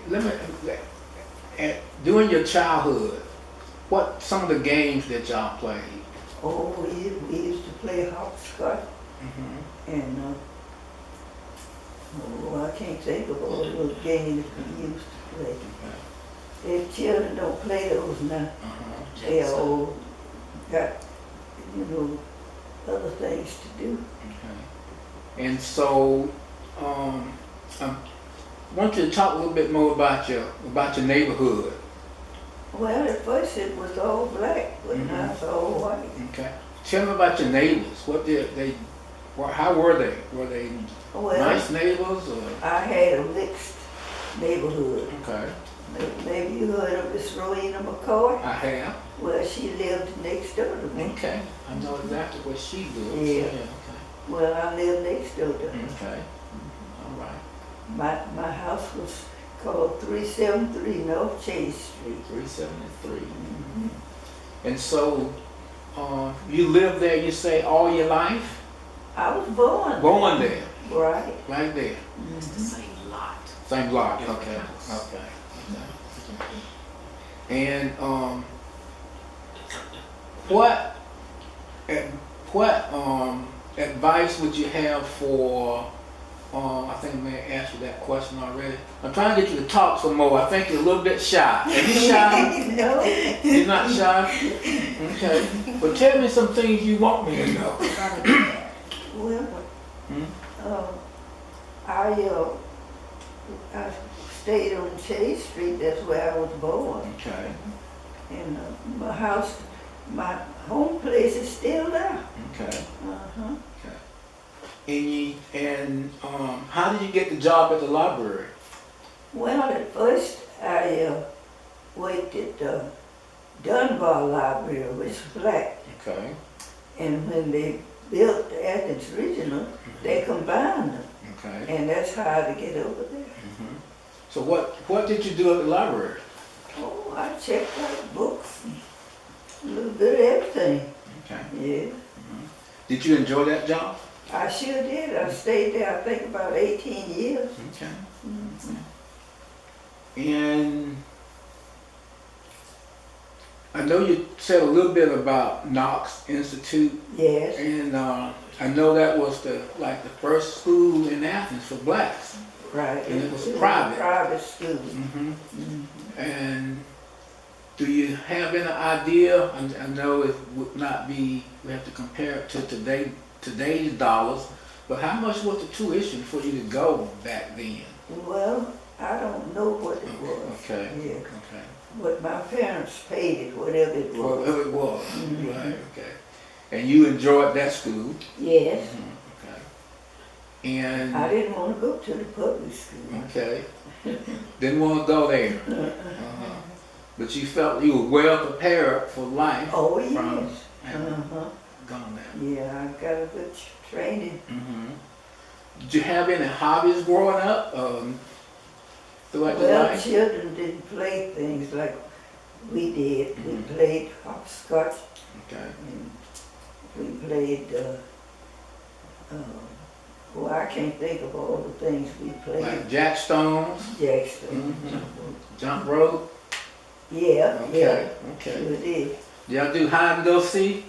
let me, during your childhood, what some of the games that y'all played? Oh, we used to play hopscotch Mm-hmm. and, oh, I can't think of all those games we used to play. If children don't play those now, Uh-huh. they are all got, you know, other things to do. Okay. And so, I want you to talk a little bit more about your neighborhood. Well, at first it was all black, but now it's all white. Okay. Tell me about your neighbors. What did they? How were they? Were they Well, nice neighbors or? I had a mixed neighborhood. Okay. Maybe you heard of Miss Rowena McCoy? I have. Well, she lived next door to me. Okay. I know exactly where she lives. Yeah. Okay. Well, I lived next door to her. Okay. All right. My house was called 373 North Chase Street. 373. And so, you lived there, you say, all your life? I was born. Born there, Right. right there. It's the same lot. Same block, Different okay, house. okay. And, what, advice would you have for, I think I may have answered that question already. I'm trying to get you to talk some more. I think you're a little bit shy. Are you shy? No. You're not shy? Okay. Well, tell me some things you want me to know. Well, I stayed on Chase Street. That's where I was born. Okay. And my house, my home place is still there. Okay. Uh-huh. And how did you get the job at the library? Well, at first I worked at the Dunbar Library, which was black. Okay. And when they built the Athens Regional, they combined them. Okay. And that's how to get over there. So what did you do at the library? Oh, I checked out books, a little bit of everything. Okay. Yeah, Did you enjoy that job? I sure did. I stayed there, I think, about 18 years. Okay. And I know you said a little bit about Knox Institute, Yes, and I know that was the first school in Athens for blacks. right. And it was a private. private school. And do you have any idea? I know it would not be. We have to compare it to today's dollars. But how much was the tuition for you to go back then? Well, I don't know what it was. Okay. Yeah, Okay. but my parents paid it, whatever it was. Well, it was. Right. Okay. And you enjoyed that school. Yes, Okay. And I didn't want to go to the public school. okay. Didn't want to go there. But you felt you were well prepared for life. Oh, from yes. having Uh-huh. gone there. Yeah, I got a good training. Did you have any hobbies growing up throughout your Well, life? children didn't play things like we did. We played hopscotch, Okay. and we played, well, I can't think of all the things we played. Like Jack Stones, Jackson. jump rope. Yeah, Okay. yeah, Okay. sure did. Y'all do hide and go seek?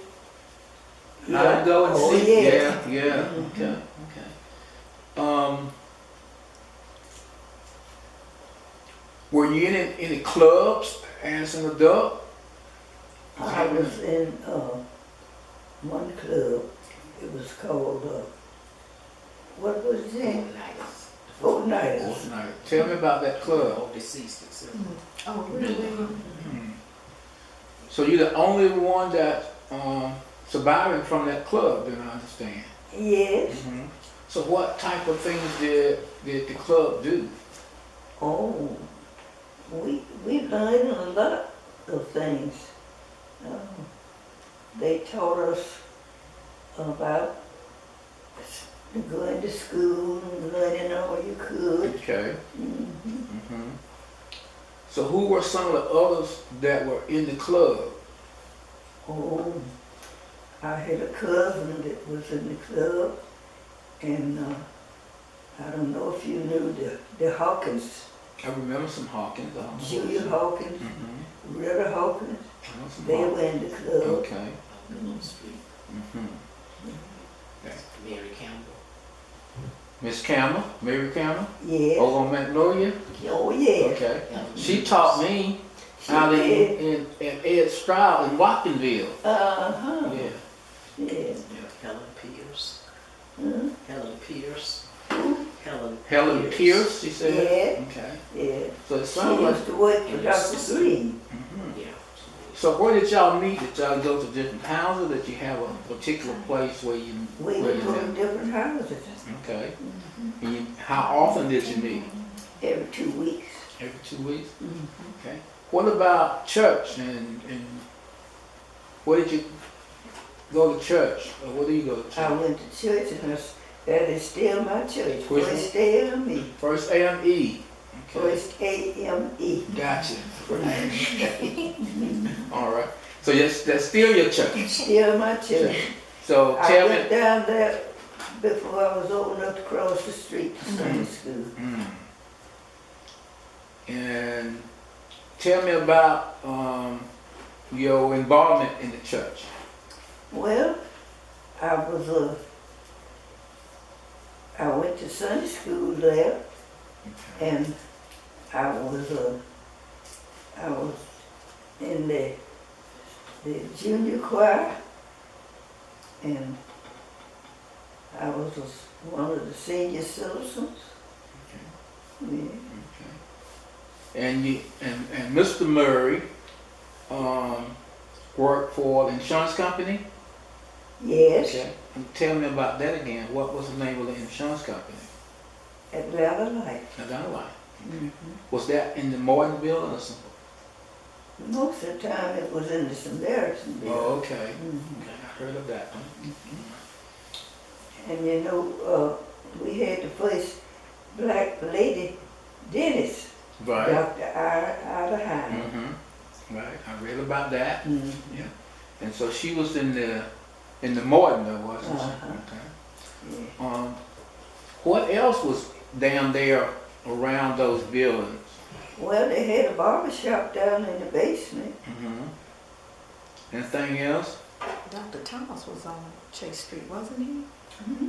Hide Yeah. and go and Oh, seek? yes. Yeah. Okay. Okay. Were you in any clubs as an adult? I was in one club. It was called, what was it? Nice. Fortnighters. Fortnite. Tell me about that club. All deceased except. Oh, really? So you're the only one that surviving from that club, then I understand. Yes. So what type of things did the club do? Oh, we learned a lot of things. They taught us about going to school and learning all you could. Okay. So who were some of the others that were in the club? Oh, I had a cousin that was in the club, and I don't know if you knew the Hawkins I remember some Hawkins. I don't know Julia who- Hawkins, Mhm. Rita Hawkins, I know some they Hawkins. were in the club. Okay. Little Street, Mhm. Mary Campbell. Miss Campbell, Mary Campbell, Yeah, over on Magnolia. oh yeah. Okay. Helen She Pierce. taught me She out did. in Ed Stroud in Watkins. Uh-huh, Yeah. yeah. Yeah, Helen Pierce. Huh? Helen Pierce. Helen. Helen Pierce, she said. Yeah. Okay. Yeah, So it she sounds like. used to work for And Dr. sister. Green. Mhm. Yeah. So where did y'all meet? Did y'all go to different houses? Did you have a particular place where you We where would you go to met? different houses Okay. And you, how often did you meet? every 2 weeks. Every 2 weeks. Mhm. Okay. What about church and where did you go to church? Or where do you go to I church? went to church and that is still my church. Which one? First AME. First AME. Okay. First AME. Gotcha. All right. So yes, that's still your church. Still my church. So I tell went me. down there before I was old enough to cross the street to Sunday school. Mm. And tell me about your involvement in the church. Well, I went to Sunday school there, and I was in the junior choir, and I was one of the senior citizens. Yeah. Okay. And you and Mr. Murray worked for the insurance company. Yes, Okay. And tell me about that again. What was the name of the insurance company? Atlanta Life. Atlanta Life. Mhm. Was that in the Morton building or something? Most of the time it was in the Samaritan Oh, building. okay. Mhm. Okay, I heard of that one. And you know, we had the first black lady dentist, Right. Dr. Ida Hine. Mm-hmm. Right. I read about that. Mhm. And so she was in the Morton, though, wasn't she? Uh-huh. Okay. Yeah. What else was down there around those buildings? Well, they had a barber shop down in the basement. Mm-hmm. Anything else? Dr. Thomas was on Chase Street, wasn't he?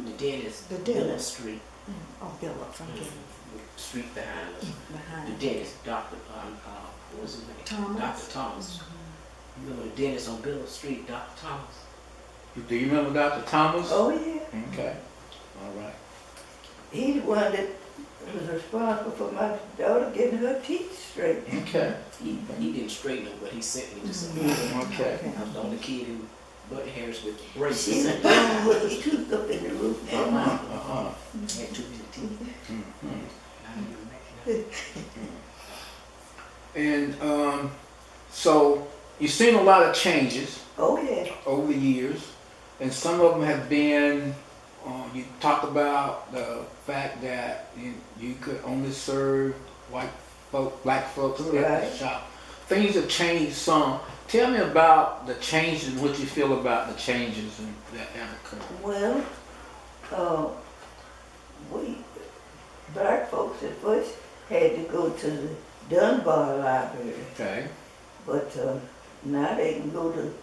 The dentist. The Billups dentist. Street. Oh, Billups, I'm getting Street behind us. The behind. dentist, Dr. What was his name? Thomas? Dr. Thomas. You remember the dentist on Billups Street, Dr. Thomas? Do you remember Dr. Thomas? Oh, yeah. Okay. All right. He's the one that was responsible for my daughter getting her teeth straight. Okay. He didn't straighten them, but he sent me to some. Okay. I was the only kid who butted hairs with She braces. was born with a tooth up in the roof. Uh-huh. Uh-huh. Had too many teeth. Mhm. Now you imagine And so you've seen a lot of changes Oh, yeah. over the years, and some of them have been, you talked about the fact that you could only serve white folk, black folks at the Right. shop. Things have changed some. Tell me about the changes, what you feel about the changes that have occurred. Well, we, black folks at first had to go to the Dunbar Library, Okay. but now they can go to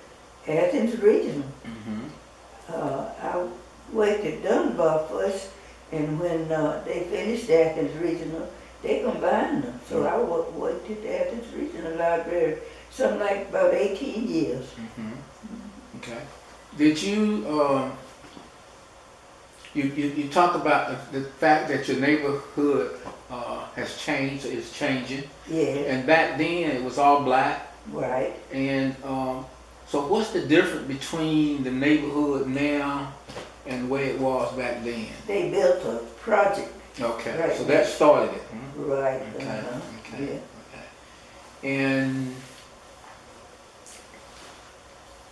Athens Regional. Mm-hmm. I worked at Dunbar first, and when they finished Athens Regional, they combined them. So I worked at the Athens Regional Library, something like about 18 years. Mm-hmm. Okay. Did you, you talk about the fact that your neighborhood has changed, is changing, Yeah, and back then it was all black, right. and so what's the difference between the neighborhood now and where it was back then? They built a project, Okay, Right. so that started it. Hmm? right. Okay, uh-huh, okay, yeah. okay. And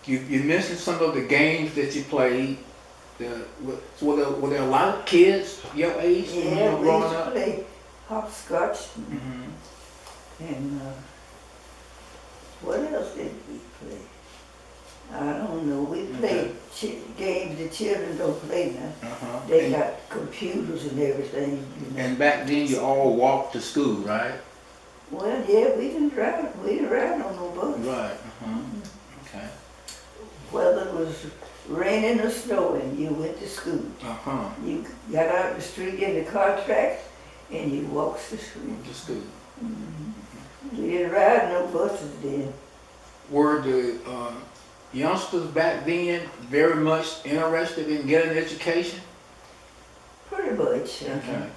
you mentioned some of the games that you played. Were there a lot of kids your age when you Yeah, were we growing used to up? play hopscotch, Mm-hmm. and what else did we play? I don't know, we played games the children don't play now. Uh-huh. They And, got computers and everything, you know. and back then you all walked to school, right? Well, yeah, we didn't ride on no bus. Right. Uh-huh. Okay. Whether it was raining or snowing, you went to school. Uh-huh. You got out the street in the car tracks and you walked the street. Went to school. We didn't ride no buses then. Were the youngsters back then very much interested in getting an education? Pretty much. Okay.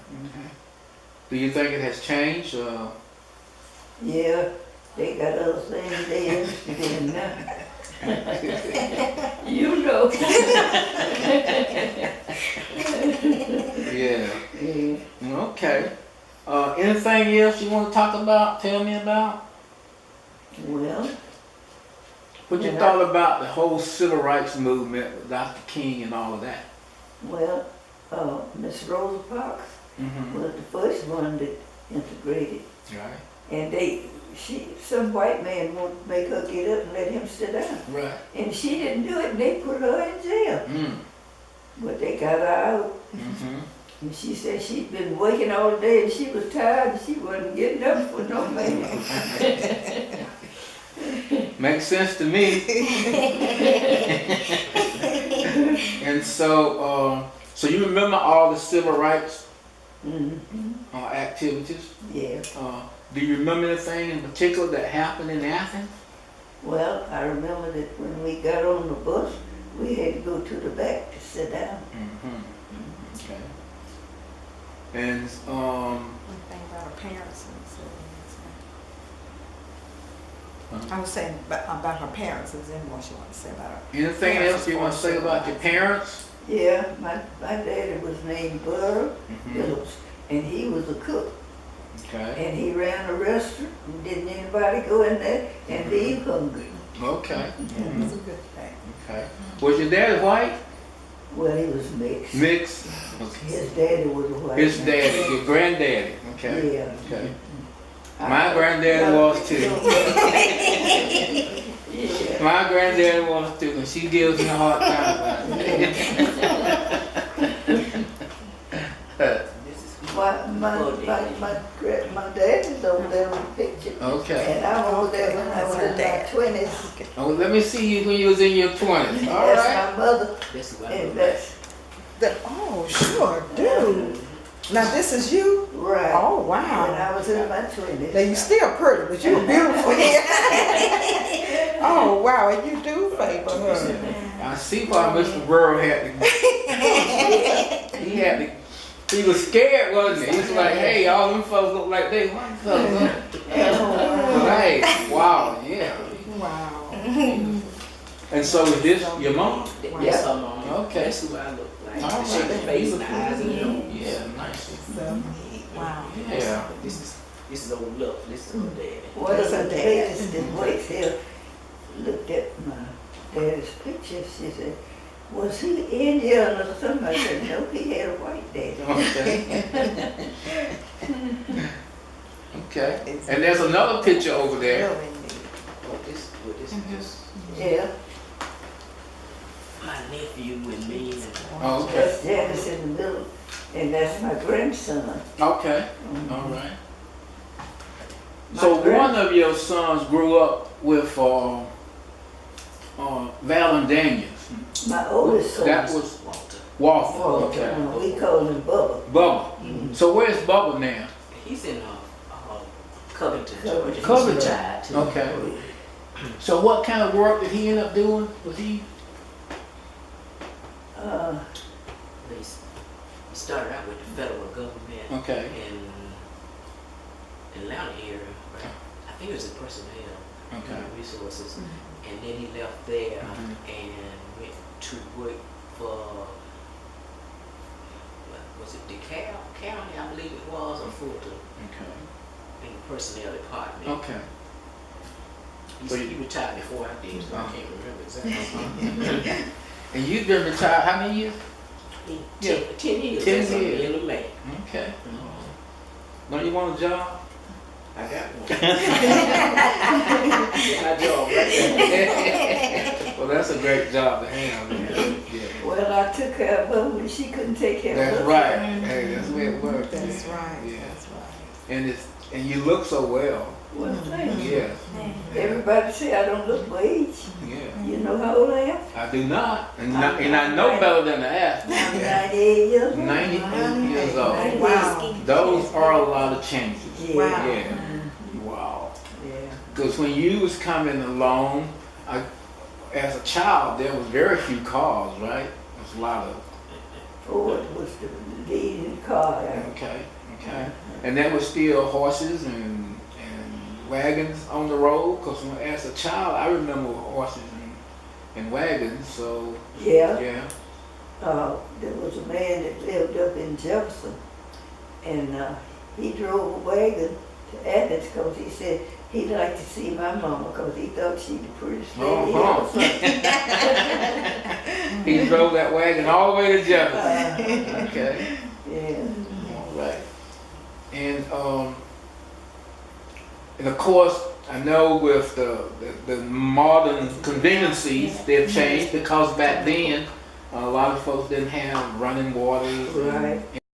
Do you think it has changed? Yeah, they got other things they interested in now. You know. Yeah. Yeah. Okay. Anything else you want to talk about? Tell me about? Well, What you Yeah. thought about the whole civil rights movement with Dr. King and all of that? well, Miss Rosa Parks Mm-hmm. was the first one that integrated. Right. And some white man wanted to make her get up and let him sit down. Right. And she didn't do it, and they put her in jail. Mm. But they got her out. Mm-hmm. And she said she'd been working all day and she was tired and she wasn't getting up for no man. Makes sense to me. And so you remember all the civil rights Mm-hmm. activities? Yeah. Do you remember anything in particular that happened in Athens? Well, I remember that when we got on the bus, we had to go to the back to sit down. Mm-hmm. Okay. And One thing about her parents and so I was saying about her parents, is there more she wanted to say about her? anything Parents else you as want to far as say civil about your rights. parents? Yeah, my daddy was named Burr Mm-hmm. Phillips, and he was a cook. Okay. And he ran a restaurant, and didn't anybody go in there and leave hungry. Okay. It was a good thing. Okay. Was your dad white? Well, he was mixed. Mixed? Okay. His daddy was a white His man. daddy, your granddaddy. Okay. Yeah. Okay. My granddaddy was too. Yeah. My granddaddy was too, and she gives me a hard time about it. My dad is over there in the picture. Okay. And I'm over there when I was in my 20s. Oh, let me see you when you was in your 20s. All right. That's my mother, That's what I and look that's Oh, sure do. Now this is you? right. Oh, When wow. I was in my 20s. Now you still pretty, but you're beautiful. Oh, wow, and you do favor her. I see why Mr. Burrow had to. He was scared, wasn't he? He was like, hey, all them folks look like they white folks. Huh? Right. Wow. Yeah. Wow. And so is this your mom? That's her mom. Okay. That's who I look like. All The right. shape of face and the eyes and the nose. Yeah. Nice. Wow. Yeah. This is old love. This is old daddy. One of the ladies that works here looked at my daddy's picture. She said, was he Indian or something? I said, no, he had a white daddy. Okay. Okay. And there's another picture over there. Oh, this is just Yeah, my nephew and me. And Oh, okay. that's Janice in the middle, and that's my grandson. Okay. Mhm. All right. My So grand- one of your sons grew up with Val and Daniels. My oldest son. That was Walter. Walter. Walter. Okay. We call him Bubba. Bubba. Mhm. So where's Bubba now? He's in Covington, Covington. Georgia. He's Covington. retired too. Okay. So what kind of work did he end up doing? Was he? He started out with the federal government Okay. in Atlanta area. Right? I think it was in personnel, Okay. human resources, and then he left there Mhm. and went to work for what was it DeKalb County, I believe it was, or Fulton Okay. in the personnel department. Okay. He retired before I did, so I can't remember exactly. And you've been retired how many years? 10 years. 10 That's on the years. end of May. Okay. Don't you want a job? I got one. Get my job right there. Well, that's a great job to have. Yeah. Well, I took care of her when she couldn't take care of That's herself. right. Hey, that's the way it works. That's yeah. right, Yeah. that's right. And you look so well. Well, thank you. Yes. Everybody say I don't look my age. Yeah. You know how old I am? I do not. And I know better than to ask. I'm 98 years old. 98 years old. Wow. Those are a lot of changes. Yeah. Wow. Yeah. Wow. Yeah. Because when you was coming along, as a child, there was very few cars, right? There's a lot of. Ford was the leading car. Okay. And there was still horses and wagons on the road. Because as a child, I remember horses and wagons. So Yeah. yeah. There was a man that lived up in Jefferson, and he drove a wagon to Athens because he said he'd like to see my mama because he thought she the prettiest lady Uh-huh. ever. He drove that wagon all the way to Jefferson. Okay. Yeah. All right. And of course, I know with the modern conveniencies, they've changed because back then a lot of folks didn't have running waters Right. and